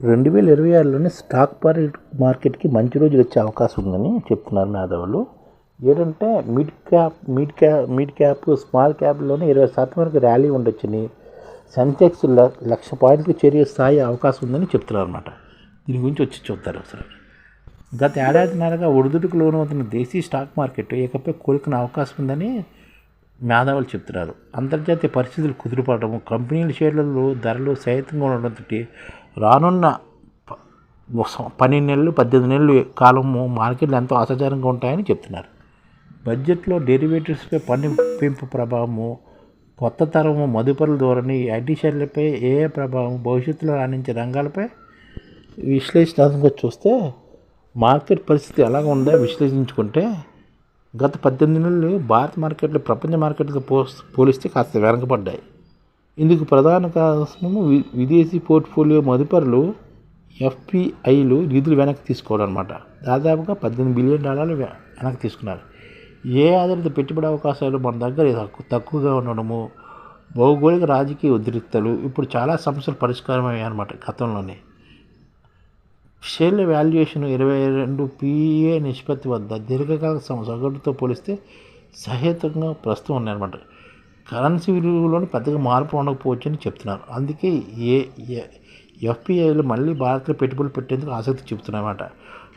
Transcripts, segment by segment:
2026లోనే stock మార్కెట్కి మంచి రోజులు వచ్చే అవకాశం ఉందని చెప్తున్నారు మేధావులు. ఏంటంటే మిడ్ క్యాప్ స్మాల్ క్యాప్లోనే 20% వరకు ర్యాలీ ఉండొచ్చని, సెన్సెక్స్ 1,00,000 పాయింట్లు చేరే స్థాయి అవకాశం ఉందని చెప్తున్నారు అన్నమాట. దీని గురించి వచ్చి చూస్తారు అసలు. గత ఏడాదిన్నరగా ఒడిదుడుకు లోనవుతున్న దేశీయ స్టాక్ మార్కెట్ ఇకపై కోలుకునే అవకాశం ఉందని మేధావులు చెప్తున్నారు. అంతర్జాతీయ పరిస్థితులు కుదిరిపడము, కంపెనీల షేర్లలో ధరలు సహితంగా ఉండడంతో రానున్న 12 నెలలు 18 నెలలు కాలము మార్కెట్లు ఎంతో అసాధారణంగా ఉంటాయని చెప్తున్నారు. బడ్జెట్లో డెరివేటివ్స్పై పన్ను పెంపు ప్రభావము, కొత్త తరము మదుపరుల ధోరణి, ఐటీ షేర్లపై ఏ ప్రభావం, భవిష్యత్తులో రాణించే రంగాలపై విశ్లేషణాత్మకంగా చూస్తే మార్కెట్ పరిస్థితి ఎలాగ ఉందో విశ్లేషించుకుంటే గత 18 నెలలు భారత మార్కెట్లు ప్రపంచ మార్కెట్లతో పోలిస్తే కాస్త వెనకబడ్డాయి. ఇందుకు ప్రధాన కారణము విదేశీ పోర్ట్ఫోలియో మదుపరులు ఎఫ్పిఐలు నిధులు వెనక్కి తీసుకోవడం అన్నమాట. దాదాపుగా $18 బిలియన్ వెనక్కి తీసుకున్నారు. ఏ ఆధారిత పెట్టుబడి అవకాశాలు మన దగ్గర తక్కువగా ఉండడము, భౌగోళిక రాజకీయ ఉద్రిక్తలు ఇప్పుడు చాలా సమస్యలు పరిష్కారం అయ్యాయన్నమాట. గతంలోనే షేర్ల వాల్యుయేషన్ 22 PE నిష్పత్తి వద్ద దీర్ఘకాల సగటుతో పోలిస్తే సహేతుకంగా ప్రస్తుతం ఉన్నాయన్నమాట. కరెన్సీ విలువలోని పెద్దగా మార్పు ఉండకపోవచ్చని చెప్తున్నారు. అందుకే ఎఫ్పిఐలు మళ్ళీ భారత్లో పెట్టుబడులు పెట్టేందుకు ఆసక్తి చూపుతున్నాయన్నమాట.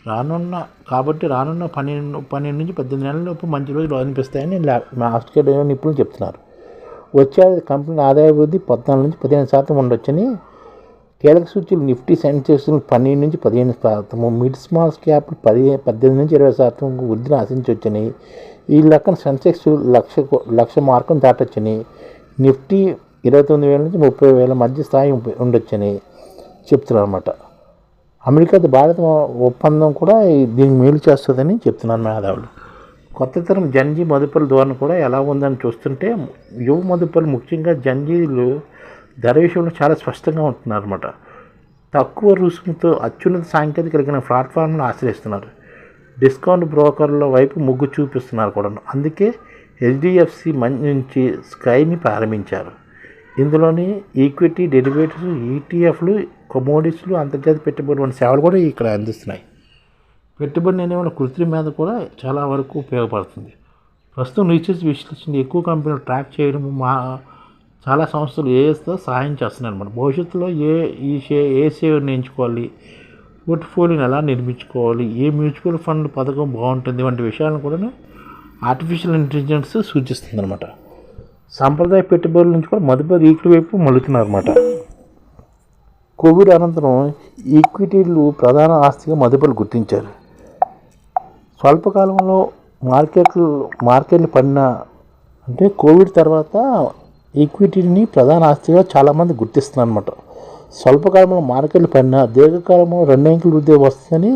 రానున్న 12 నుంచి 18 నెలలలోపు మంచి రోజులు అనిపిస్తాయని మార్కెట్ నిపుణులు చెప్తున్నారు. వచ్చే కంపెనీ ఆదాయ వృద్ధి 14 నుంచి 15% ఉండొచ్చని, కీలక సూచీలు నిఫ్టీ సెన్సెక్స్ 12 నుంచి 15%, మిడ్ స్మాల్ క్యాప్ 18 నుంచి 20% వృద్ధిని ఆశించవచ్చని, ఈ లెక్కన సెన్సెక్స్ 1,00,000 మార్కును దాటొచ్చని, నిఫ్టీ 29,000 నుంచి 30,000 మధ్య స్థాయి ఉండొచ్చని చెప్తున్నారు అన్నమాట. అమెరికాతో భారత ఒప్పందం కూడా దీనికి మేలు చేస్తుందని చెప్తున్నారు మేధావులు. కొత్త తరం జన్జీ మదుపరుల ధోరణి కూడా ఎలా ఉందని చూస్తుంటే యువ మదుపరులు ముఖ్యంగా జన్జీలు ధర విషయంలో చాలా స్పష్టంగా ఉంటున్నారన్నమాట. తక్కువ రుసుముతో అత్యున్నత సాంకేతిక కలిగిన ప్లాట్ఫామ్ను ఆశ్రయిస్తున్నారు. డిస్కౌంట్ బ్రోకర్ల వైపు మొగ్గు చూపిస్తున్నారు కూడా. అందుకే HDFC నుంచి స్కైని ప్రారంభించారు. ఇందులోని ఈక్విటీ, డెరివేటివ్స్, ETFలు, కమోడిటీస్లు, అంతర్జాతీయ పెట్టుబడి వంటి సేవలు కూడా ఇక్కడ అందిస్తున్నాయి. పెట్టుబడి నిర్ణయం కృత్రిమ మీద కూడా చాలా వరకు ఉపయోగపడుతుంది. ప్రస్తుతం రీసెర్చ్ విశ్లేషణ ఎక్కువ కంపెనీలు ట్రాక్ చేయడం చాలా సంస్థలు ఏఎస్తో సహాయం చేస్తున్నాయి అన్నమాట. భవిష్యత్తులో ఏ షేర్ని ఎంచుకోవాలి, పోర్ట్ఫోలియోని ఎలా నిర్మించుకోవాలి, ఏ మ్యూచువల్ ఫండ్ పథకం బాగుంటుంది వంటి విషయాలను కూడా ఆర్టిఫిషియల్ ఇంటెలిజెన్స్ సూచిస్తుంది అనమాట. సాంప్రదాయ పెట్టుబడుల నుంచి కూడా మదుపరి ఈక్విటీ వైపు మలుతున్నారు. కోవిడ్ అనంతరం ఈక్విటీలు ప్రధాన ఆస్తిగా మదుపరులు గుర్తించారు. స్వల్పకాలంలో మార్కెట్లు పడిన అంటే కోవిడ్ తర్వాత ఈక్విటీని ప్రధాన ఆస్తిగా చాలామంది గుర్తిస్తున్నారు అన్నమాట. స్వల్పకాలంలో మార్కెట్లు పడిన దీర్ఘకాలంలో 2 అంకెల వృద్ధి వస్తుందని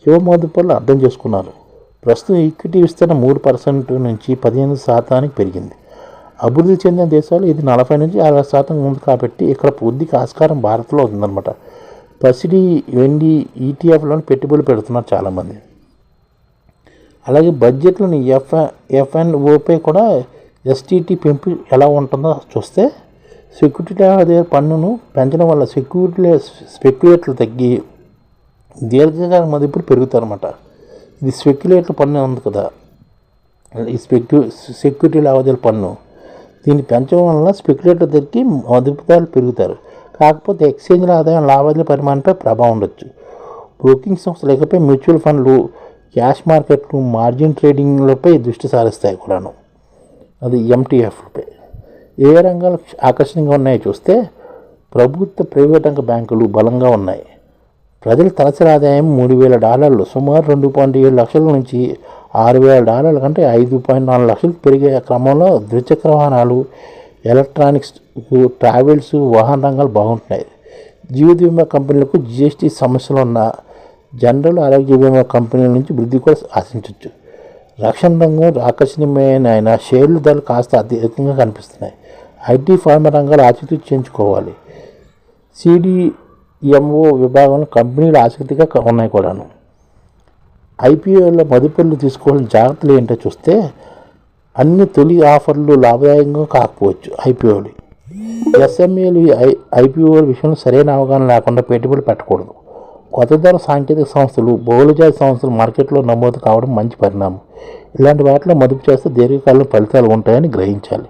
యువ మదుపరులు అర్థం చేసుకున్నారు. ప్రస్తుతం ఈక్విటీ విస్తరణ 3% నుంచి 15% పెరిగింది. అభివృద్ధి చెందిన దేశాలు ఇది 40 నుంచి 60% ఉంది కాబట్టి ఇక్కడ వృద్ధికి ఆస్కారం భారత్లో ఉందన్నమాట. పసిడి, వెండి, ETFలను పెట్టుబడులు పెడుతున్నారు చాలామంది. అలాగే బడ్జెట్లోని FNOపై కూడా STT పెంపు ఎలా ఉంటుందో చూస్తే సెక్యూరిటీ లావాదేవీల పన్నును పెంచడం వల్ల స్పెక్యులేటర్లు తగ్గి దీర్ఘకాల మదుపులు పెరుగుతారన్నమాట. ఇది స్పెక్యులేటర్ల పన్ను ఉంది కదా, ఈ సెక్యూరిటీ లావాదేవీల పన్ను, దీన్ని పెంచడం వల్ల స్పెక్యులేటర్ తగ్గి మదుపుదారులు పెరుగుతారు. కాకపోతే ఎక్స్చేంజ్ల ఆదాయం లావాదేవీల పరిమాణంపై ప్రభావం ఉండొచ్చు. బ్రోకింగ్ సంస్థలు ఇకపై మ్యూచువల్ ఫండ్లు, క్యాష్ మార్కెట్లు, మార్జిన్ ట్రేడింగ్లపై దృష్టి సారిస్తాయి కూడాను. అది MTFలపై. ఏ రంగాలు ఆకర్షణీయంగా ఉన్నాయో చూస్తే ప్రభుత్వ, ప్రైవేట్ రంగ బ్యాంకులు బలంగా ఉన్నాయి. ప్రజల తలసరి ఆదాయం $3,000 సుమారు $2.7 లక్షల నుంచి $6,000 కంటే $5.4 లక్షలకు పెరిగే క్రమంలో ద్విచక్ర వాహనాలు, ఎలక్ట్రానిక్స్, ట్రావెల్స్, వాహన రంగాలు బాగుంటున్నాయి. జీవిత బీమా కంపెనీలకు GST సమస్యలు ఉన్న జనరల్ ఆరోగ్య బీమా కంపెనీల నుంచి వృద్ధి కూడా ఆశించవచ్చు. రక్షణ రంగం ఆకర్షణీయమైన షేర్లు ధరలు కాస్త అధికంగా కనిపిస్తున్నాయి. IT, ఫార్మా రంగాలు ఆసక్తి చేయించుకోవాలి. CDMO విభాగంలో కంపెనీలు ఆసక్తిగా ఉన్నాయి కూడాను. IPOలో మదుపరులు తీసుకోవాల్సిన జాగ్రత్తలు ఏంటో చూస్తే అన్ని తొలి ఆఫర్లు లాభదాయకంగా కాకపోవచ్చు. IPOలు ఎస్ఎంఏలు ఐపీఓల విషయంలో సరైన అవగాహన లేకుండా పెట్టుబడి పెట్టకూడదు. కొత్త ధర సాంకేతిక సంస్థలు, బహుళజాతి సంస్థలు మార్కెట్లో నమోదు కావడం మంచి పరిణామం. ఇలాంటి వాటిలో మదుపు చేస్తే దీర్ఘకాలంలో ఫలితాలు ఉంటాయని గ్రహించాలి.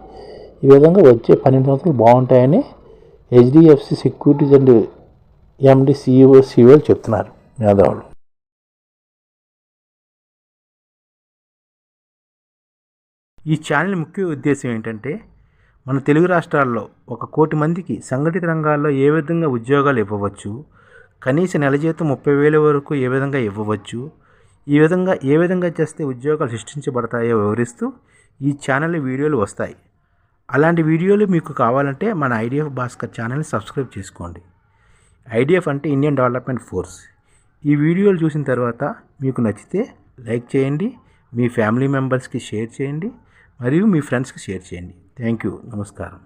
ఈ విధంగా వచ్చే 12 సంవత్సరాలు బాగుంటాయని హెచ్డిఎఫ్సి సెక్యూరిటీస్ అండ్ ఎండి సిఇఓలు చెప్తున్నారు మేధావులు. ఈ ఛానల్ ముఖ్య ఉద్దేశం ఏంటంటే, మన తెలుగు రాష్ట్రాల్లో 1 కోటి మందికి సంఘటిత రంగాల్లో ఏ విధంగా ఉద్యోగాలు ఇవ్వవచ్చు, కనీస నెల జీతం 30,000 వరకు ఏ విధంగా ఇవ్వవచ్చు, ఏ విధంగా చేస్తే ఉద్యోగాలు సృష్టించబడతాయో వివరిస్తూ ఈ ఛానల్ వీడియోలు వస్తాయి. అలాంటి వీడియోలు మీకు కావాలంటే మన ఐడిఎఫ్ భాస్కర్ ఛానల్ని సబ్స్క్రైబ్ చేసుకోండి. ఐడిఎఫ్ అంటే ఇండియన్ డెవలప్మెంట్ ఫోర్స్. ఈ వీడియోలు చూసిన తర్వాత మీకు నచ్చితే లైక్ చేయండి, మీ ఫ్యామిలీ మెంబర్స్కి షేర్ చేయండి, మరియు మీ ఫ్రెండ్స్కి షేర్ చేయండి. Thank you. నమస్కారం.